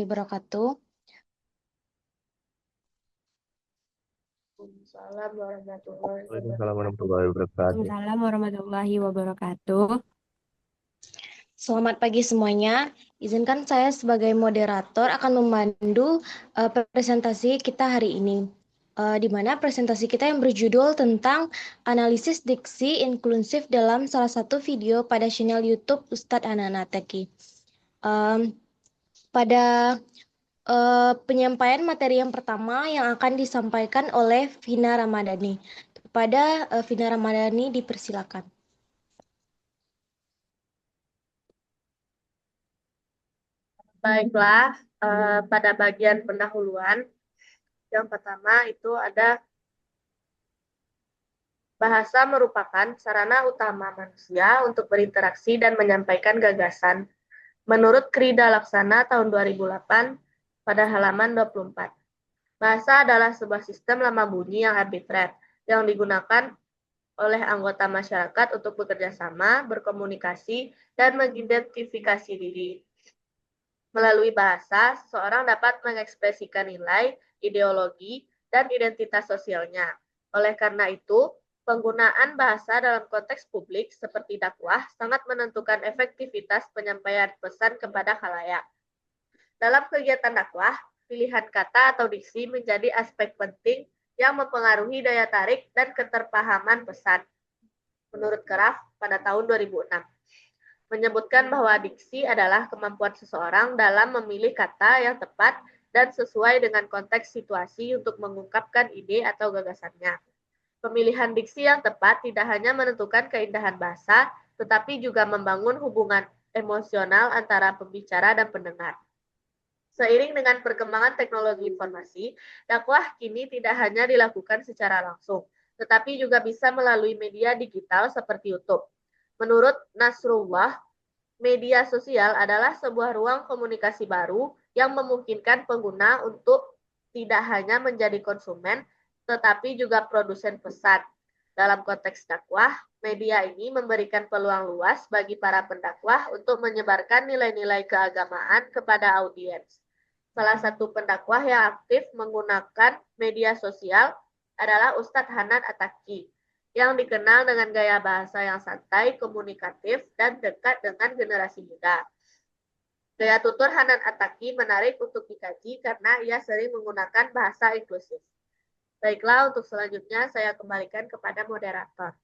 wabarakatuh. Waalaikumsalam warahmatullahi Waalaikumsalam wabarakatuh. warahmatullahi wabarakatuh. Waalaikumsalam warahmatullahi wabarakatuh. Selamat pagi semuanya. Izinkan saya sebagai moderator akan memandu presentasi kita hari ini. Di mana presentasi kita yang berjudul tentang analisis diksi inklusif dalam salah satu video pada channel YouTube Ustadz Hanana Teki. Pada penyampaian materi yang pertama yang akan disampaikan oleh Vina Ramadhani. Kepada Vina Ramadhani dipersilakan. Baiklah, pada bagian pendahuluan, yang pertama itu ada bahasa merupakan sarana utama manusia untuk berinteraksi dan menyampaikan gagasan. Menurut Krida Laksana tahun 2008 pada halaman 24. Bahasa adalah sebuah sistem lama bunyi yang arbitrer yang digunakan oleh anggota masyarakat untuk bekerja sama, berkomunikasi, dan mengidentifikasi diri. Melalui bahasa, seseorang dapat mengekspresikan nilai, ideologi, dan identitas sosialnya. Oleh karena itu, penggunaan bahasa dalam konteks publik seperti dakwah sangat menentukan efektivitas penyampaian pesan kepada khalayak. Dalam kegiatan dakwah, pilihan kata atau diksi menjadi aspek penting yang mempengaruhi daya tarik dan keterpahaman pesan. Menurut Keraf pada tahun 2006. Menyebutkan bahwa diksi adalah kemampuan seseorang dalam memilih kata yang tepat dan sesuai dengan konteks situasi untuk mengungkapkan ide atau gagasannya. Pemilihan diksi yang tepat tidak hanya menentukan keindahan bahasa, tetapi juga membangun hubungan emosional antara pembicara dan pendengar. Seiring dengan perkembangan teknologi informasi, dakwah kini tidak hanya dilakukan secara langsung, tetapi juga bisa melalui media digital seperti YouTube. Menurut Nasrullah, media sosial adalah sebuah ruang komunikasi baru yang memungkinkan pengguna untuk tidak hanya menjadi konsumen, tetapi juga produsen pesan. Dalam konteks dakwah, media ini memberikan peluang luas bagi para pendakwah untuk menyebarkan nilai-nilai keagamaan kepada audiens. Salah satu pendakwah yang aktif menggunakan media sosial adalah Ustadz Hanan Ataki, yang dikenal dengan gaya bahasa yang santai, komunikatif, dan dekat dengan generasi muda. Gaya tutur Hanan Ataki menarik untuk dikaji karena ia sering menggunakan bahasa inklusif. Baiklah, untuk selanjutnya saya kembalikan kepada moderator.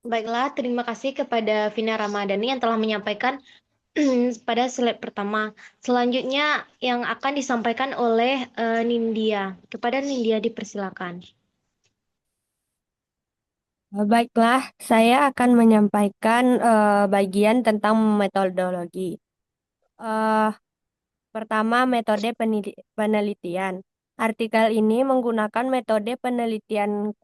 Baiklah, terima kasih kepada Vina Ramadhani yang telah menyampaikan pada slide pertama. Selanjutnya yang akan disampaikan oleh Nindya. Kepada Nindya dipersilakan. Baiklah, saya akan menyampaikan bagian tentang metodologi. Eh, Pertama, metode penelitian. Artikel ini menggunakan metode penelitian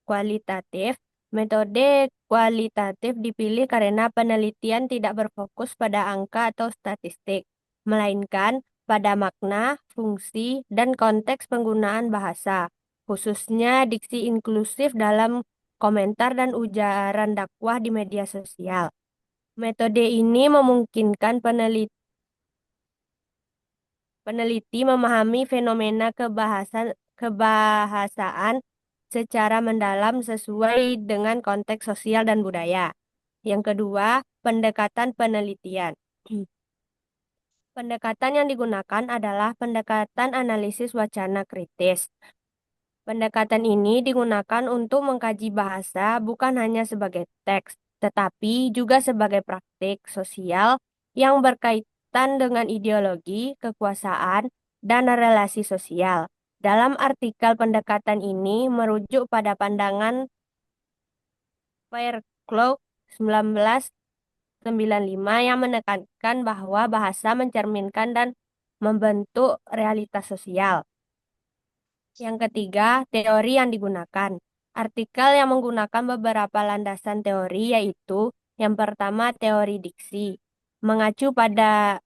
kualitatif. Metode kualitatif dipilih karena penelitian tidak berfokus pada angka atau statistik, melainkan pada makna, fungsi, dan konteks penggunaan bahasa, khususnya diksi inklusif dalam komentar dan ujaran dakwah di media sosial. Metode ini memungkinkan peneliti memahami fenomena kebahasaan secara mendalam sesuai dengan konteks sosial dan budaya. Yang kedua, pendekatan penelitian. Pendekatan yang digunakan adalah pendekatan analisis wacana kritis. Pendekatan ini digunakan untuk mengkaji bahasa bukan hanya sebagai teks, tetapi juga sebagai praktik sosial yang berkaitan dengan ideologi, kekuasaan, dan relasi sosial. Dalam artikel pendekatan ini merujuk pada pandangan Fairclough 1995 yang menekankan bahwa bahasa mencerminkan dan membentuk realitas sosial. Yang ketiga, teori yang digunakan. Artikel yang menggunakan beberapa landasan teori yaitu yang pertama teori diksi, mengacu pada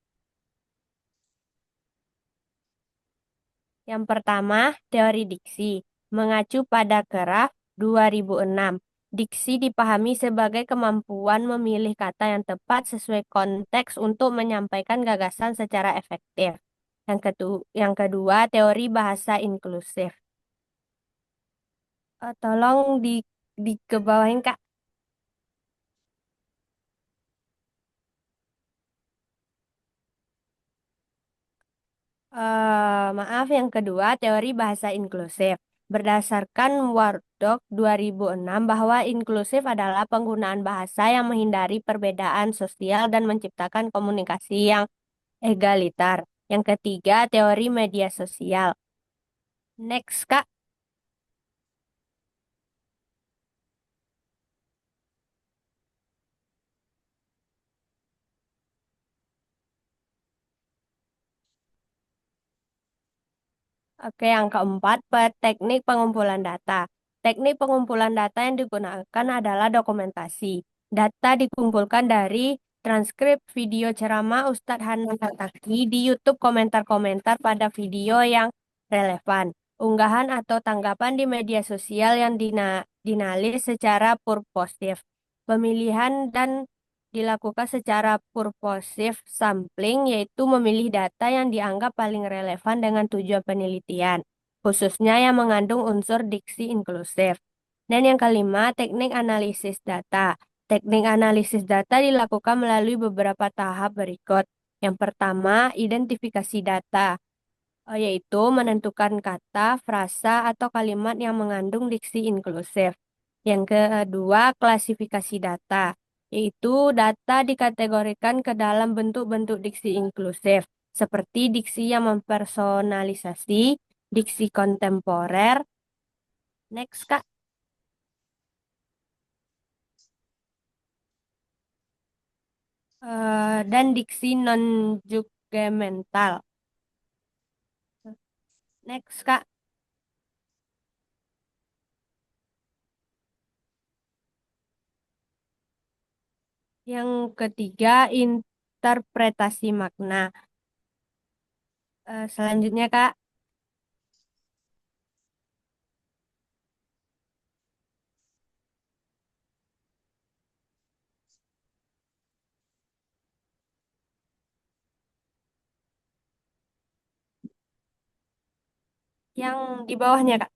Keraf 2006. Diksi dipahami sebagai kemampuan memilih kata yang tepat sesuai konteks untuk menyampaikan gagasan secara efektif. Yang kedua, teori bahasa inklusif. Tolong dikebawahin, Kak. Maaf, yang kedua, teori bahasa inklusif. Berdasarkan Wardog 2006 bahwa inklusif adalah penggunaan bahasa yang menghindari perbedaan sosial dan menciptakan komunikasi yang egaliter. Yang ketiga, teori media sosial. Next, Kak. Oke, yang keempat, teknik pengumpulan data. Teknik pengumpulan data yang digunakan adalah dokumentasi. Data dikumpulkan dari transkrip video ceramah Ustadz Hanan Hataki di YouTube, komentar-komentar pada video yang relevan, unggahan atau tanggapan di media sosial yang dinalis secara purposif, pemilihan dan dilakukan secara purposive sampling, yaitu memilih data yang dianggap paling relevan dengan tujuan penelitian, khususnya yang mengandung unsur diksi inklusif. Dan yang kelima, teknik analisis data. Teknik analisis data dilakukan melalui beberapa tahap berikut. Yang pertama, identifikasi data, yaitu menentukan kata, frasa, atau kalimat yang mengandung diksi inklusif. Yang kedua, klasifikasi data, yaitu data dikategorikan ke dalam bentuk-bentuk diksi inklusif, seperti diksi yang mempersonalisasi, diksi kontemporer. Next, Kak. Dan diksi non-judgmental. Next, Kak. Yang ketiga, interpretasi makna. Selanjutnya, Kak. Yang di bawahnya, Kak.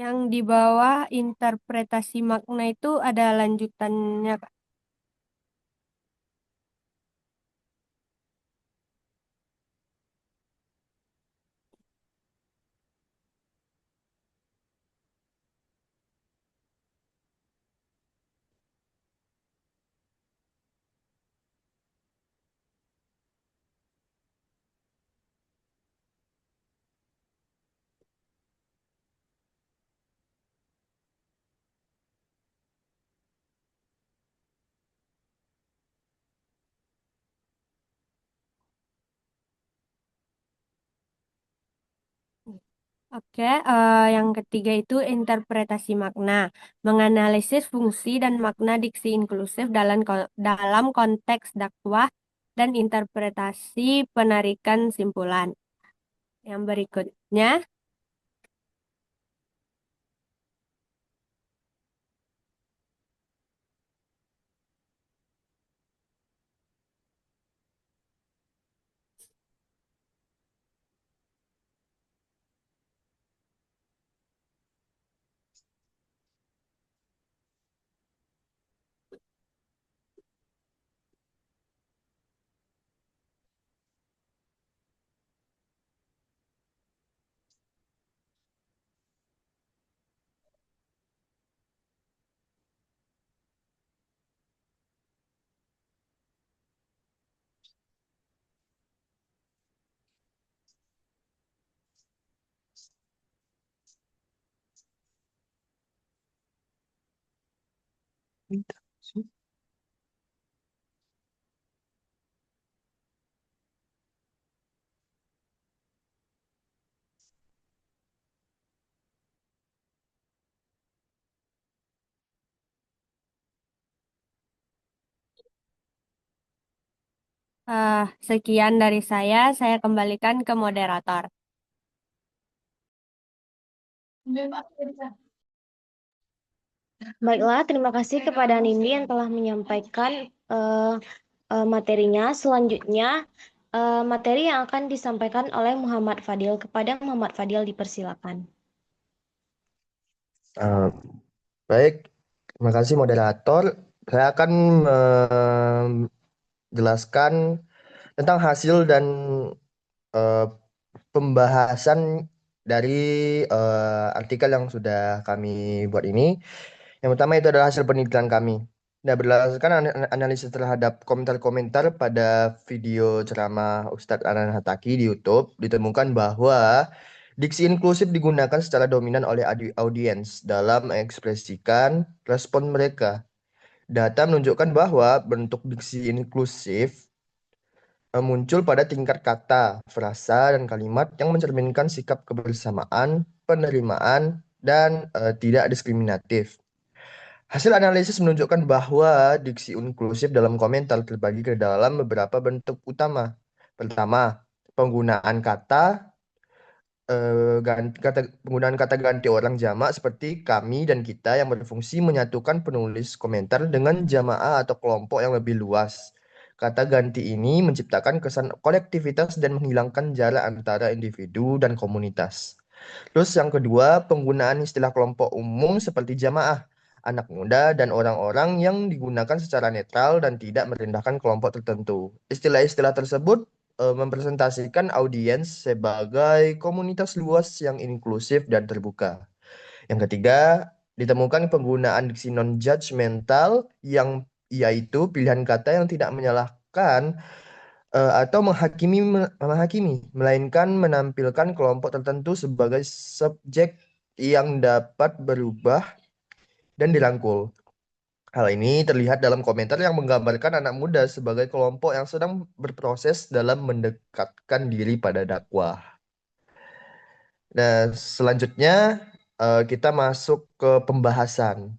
Yang di bawah interpretasi makna itu ada lanjutannya, Kak. Oke, yang ketiga itu interpretasi makna, menganalisis fungsi dan makna diksi inklusif dalam konteks dakwah dan interpretasi penarikan simpulan. Yang berikutnya, Sekian dari saya kembalikan ke moderator. Baiklah, terima kasih kepada Nindi yang telah menyampaikan materinya. Selanjutnya, materi yang akan disampaikan oleh Muhammad Fadil. Kepada Muhammad Fadil dipersilakan. Baik, terima kasih moderator. Saya akan menjelaskan tentang hasil dan eh, pembahasan dari artikel yang sudah kami buat ini. Yang pertama itu adalah hasil penelitian kami. Nah, berdasarkan analisis terhadap komentar-komentar pada video ceramah Ustadz Anan Hataki di YouTube, ditemukan bahwa diksi inklusif digunakan secara dominan oleh audiens dalam mengekspresikan respon mereka. Data menunjukkan bahwa bentuk diksi inklusif muncul pada tingkat kata, frasa, dan kalimat yang mencerminkan sikap kebersamaan, penerimaan, dan tidak diskriminatif. Hasil analisis menunjukkan bahwa diksi inklusif dalam komentar terbagi ke dalam beberapa bentuk utama. Pertama, penggunaan penggunaan kata ganti orang jamak seperti kami dan kita yang berfungsi menyatukan penulis komentar dengan jamaah atau kelompok yang lebih luas. Kata ganti ini menciptakan kesan kolektivitas dan menghilangkan jarak antara individu dan komunitas. Terus yang kedua, penggunaan istilah kelompok umum seperti jamaah, anak muda, dan orang-orang yang digunakan secara netral dan tidak merendahkan kelompok tertentu. Istilah-istilah tersebut mempresentasikan audiens sebagai komunitas luas yang inklusif dan terbuka. Yang ketiga, ditemukan penggunaan diksi non-judgmental yang yaitu pilihan kata yang tidak menyalahkan atau menghakimi, melainkan menampilkan kelompok tertentu sebagai subjek yang dapat berubah dan dirangkul. Hal ini terlihat dalam komentar yang menggambarkan anak muda sebagai kelompok yang sedang berproses dalam mendekatkan diri pada dakwah. Nah, selanjutnya kita masuk ke pembahasan.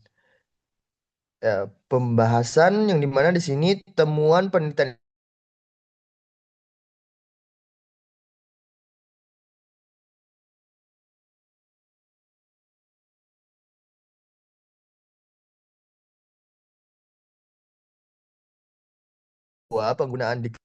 Pembahasan yang dimana di sini temuan penelitian penggunaan diksi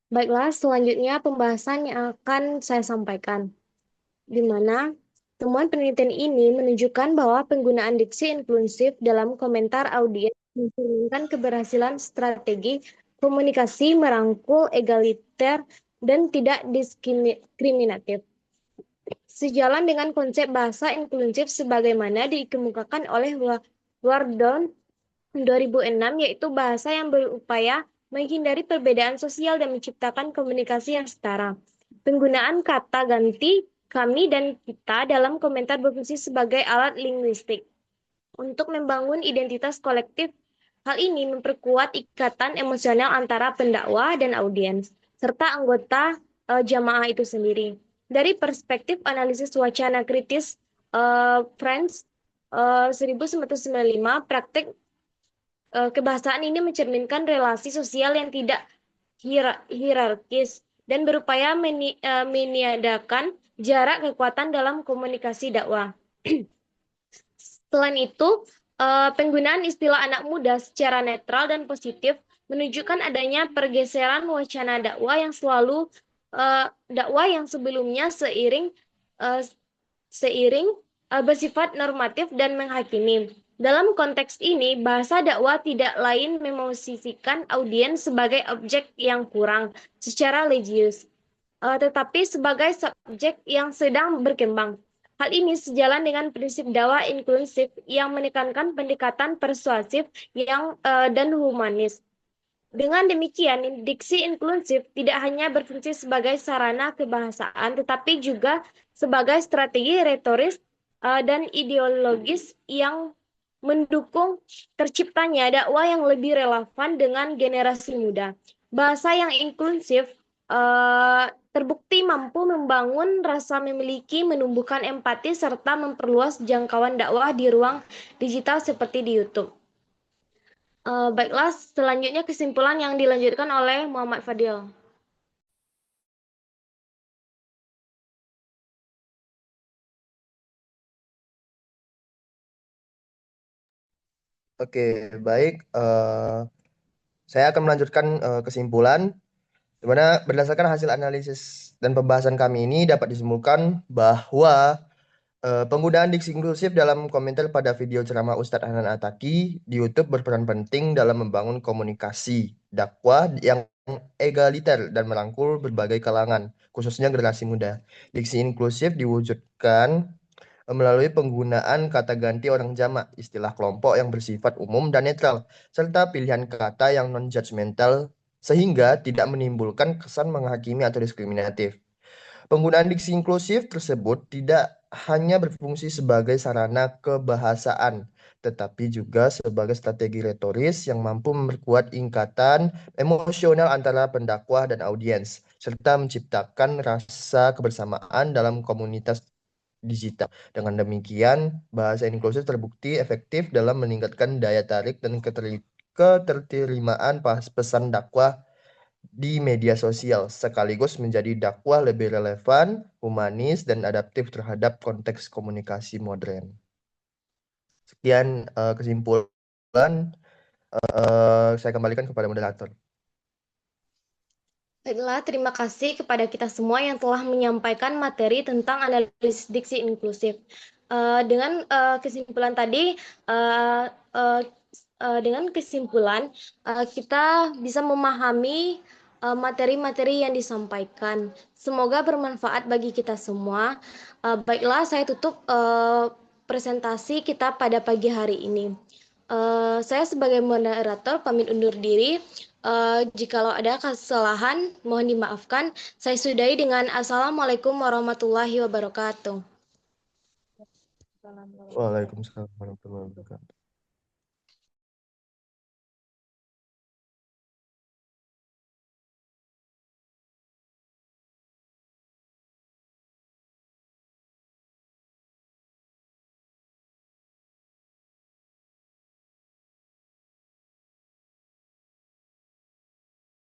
Baiklah, selanjutnya pembahasan yang akan saya sampaikan, di mana temuan penelitian ini menunjukkan bahwa penggunaan diksi inklusif dalam komentar audiens mencerminkan keberhasilan strategi komunikasi merangkul, egaliter, dan tidak diskriminatif. Sejalan dengan konsep bahasa inklusif sebagaimana dikemukakan oleh Wardon 2006, yaitu bahasa yang berupaya menghindari perbedaan sosial dan menciptakan komunikasi yang setara. Penggunaan kata ganti kami dan kita dalam komentar berfungsi sebagai alat linguistik untuk membangun identitas kolektif. Hal ini memperkuat ikatan emosional antara pendakwah dan audiens, serta anggota jamaah itu sendiri. Dari perspektif analisis wacana kritis French 1995, praktik kebahasaan ini mencerminkan relasi sosial yang tidak hierarkis dan berupaya meniadakan jarak kekuatan dalam komunikasi dakwah. Selain itu, Penggunaan istilah anak muda secara netral dan positif menunjukkan adanya pergeseran wacana dakwah yang sebelumnya uh, seiring bersifat normatif dan menghakimi. Dalam konteks ini, bahasa dakwah tidak lain memosisikan audiens sebagai objek yang kurang secara religius, tetapi sebagai subjek yang sedang berkembang. Hal ini sejalan dengan prinsip dakwah inklusif yang menekankan pendekatan persuasif dan humanis. Dengan demikian, diksi inklusif tidak hanya berfungsi sebagai sarana kebahasaan, tetapi juga sebagai strategi retoris dan ideologis yang mendukung terciptanya dakwah yang lebih relevan dengan generasi muda. Bahasa yang inklusif terbukti mampu membangun rasa memiliki, menumbuhkan empati, serta memperluas jangkauan dakwah di ruang digital seperti di YouTube. Baiklah, selanjutnya kesimpulan yang dilanjutkan oleh Muhammad Fadil. Oke, baik. Saya akan melanjutkan kesimpulan, di mana berdasarkan hasil analisis dan pembahasan kami ini dapat disimpulkan bahwa penggunaan diksi inklusif dalam komentar pada video ceramah Ustadz Hanan Ataki di YouTube berperan penting dalam membangun komunikasi dakwah yang egaliter dan merangkul berbagai kalangan, khususnya generasi muda. Diksi inklusif diwujudkan melalui penggunaan kata ganti orang jamak, istilah kelompok yang bersifat umum dan netral, serta pilihan kata yang non-judgmental sehingga tidak menimbulkan kesan menghakimi atau diskriminatif. Penggunaan diksi inklusif tersebut tidak hanya berfungsi sebagai sarana kebahasaan, tetapi juga sebagai strategi retoris yang mampu memperkuat ikatan emosional antara pendakwah dan audiens, serta menciptakan rasa kebersamaan dalam komunitas digital. Dengan demikian, bahasa inklusif terbukti efektif dalam meningkatkan daya tarik dan keterterimaan pesan dakwah di media sosial, sekaligus menjadi dakwah lebih relevan, humanis, dan adaptif terhadap konteks komunikasi modern. Sekian kesimpulan, saya kembalikan kepada moderator. Baiklah, terima kasih kepada kita semua yang telah menyampaikan materi tentang analisis diksi inklusif. Dengan kesimpulan tadi, kita bisa memahami materi-materi yang disampaikan. Semoga bermanfaat bagi kita semua. Baiklah, saya tutup presentasi kita pada pagi hari ini. Saya sebagai moderator pamit undur diri. Jikalau ada kesalahan, mohon dimaafkan. Saya sudahi dengan Assalamualaikum warahmatullahi wabarakatuh. Waalaikumsalam warahmatullahi wabarakatuh.